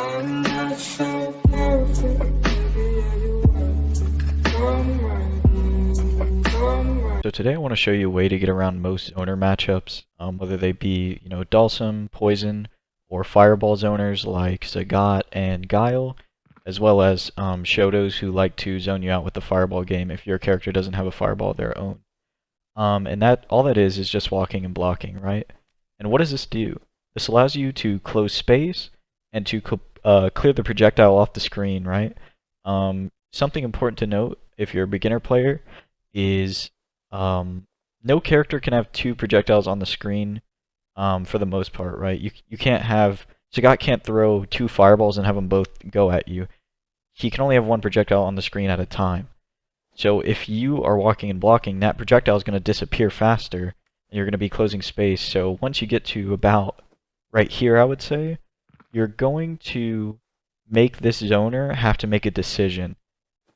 I'm not so perfect, So today I want to show you a way to get around most zoner matchups, whether they be, Dulcim, Poison, or Fireball zoners like Zagat and Guile, as well as Shotos who like to zone you out with the Fireball game if your character doesn't have a Fireball of their own. And that all that is just walking and blocking, right? And what does this do? This allows you to close space and to clear the projectile off the screen, right? Something important to note if you're a beginner player is no character can have two projectiles on the screen for the most part, right? You can't have Sagat can't throw two fireballs and have them both go at you. He can only have one projectile on the screen at a time. So if you are walking and blocking, that projectile is going to disappear faster, and you're going to be closing space. So once you get to about right here, I would say, you're going to make this zoner have to make a decision.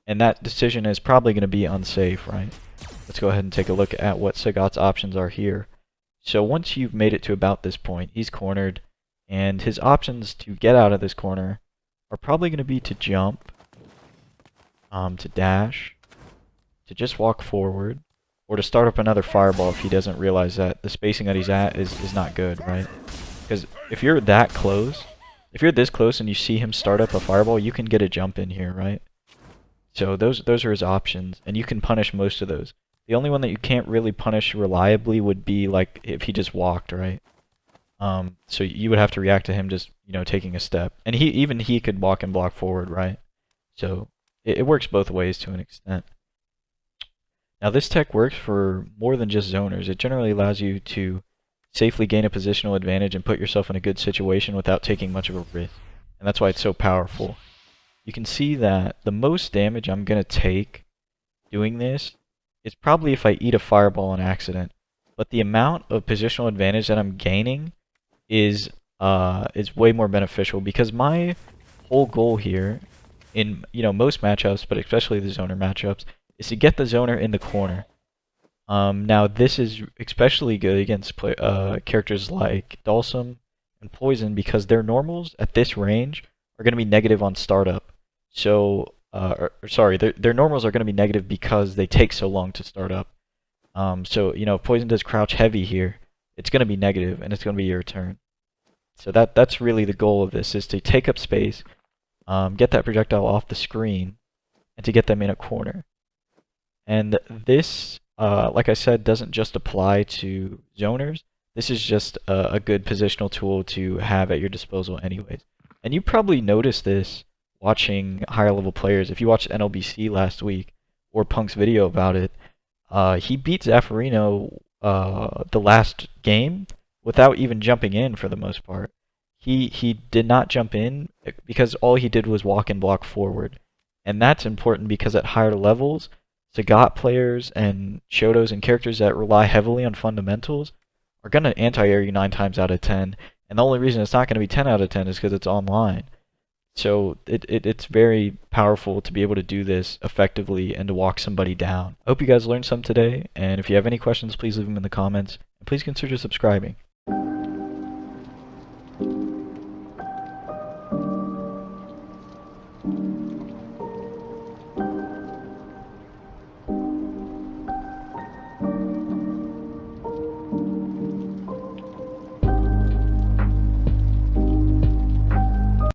And that decision is probably going to be unsafe, right? Let's go ahead and take a look at what Sagat's options are here. So once you've made it to about this point, he's cornered, and his options to get out of this corner are probably going to be to jump, to dash, to just walk forward, or to start up another fireball if he doesn't realize that the spacing that he's at is not good, right? Because if you're that close, if you're this close and you see him start up a fireball, you can get a jump in here, right? So those are his options, and you can punish most of those. The only one that you can't really punish reliably would be like if he just walked, right? So you would have to react to him just, taking a step. And even he could walk and block forward, right? So it works both ways to an extent. Now this tech works for more than just zoners. It generally allows you to safely gain a positional advantage and put yourself in a good situation without taking much of a risk. And that's why it's so powerful. You can see that the most damage I'm going to take doing this is probably if I eat a fireball on accident. But the amount of positional advantage that I'm gaining is way more beneficial because my whole goal here in most matchups, but especially the zoner matchups, is to get the zoner in the corner. Now this is especially good against characters like Dulcim and Poison because their normals at this range are going to be negative on startup. So, sorry, their normals are going to be negative because they take so long to start up. So, if Poison does crouch heavy here, it's going to be negative and it's going to be your turn. So that's really the goal of this, is to take up space, get that projectile off the screen, and to get them in a corner. And this, like I said, doesn't just apply to zoners. This is just a good positional tool to have at your disposal anyways. And you probably noticed this watching higher level players. If you watched NLBC last week, or Punk's video about it, he beat Zaffarino the last game without even jumping in for the most part. He did not jump in because all he did was walk and block forward. And that's important because at higher levels, Sagat players and Shotos and characters that rely heavily on fundamentals are going to anti-air you 9 times out of 10. And the only reason it's not going to be 10 out of 10 is because it's online. So it's very powerful to be able to do this effectively and to walk somebody down. I hope you guys learned some today, and if you have any questions, please leave them in the comments, and please consider subscribing.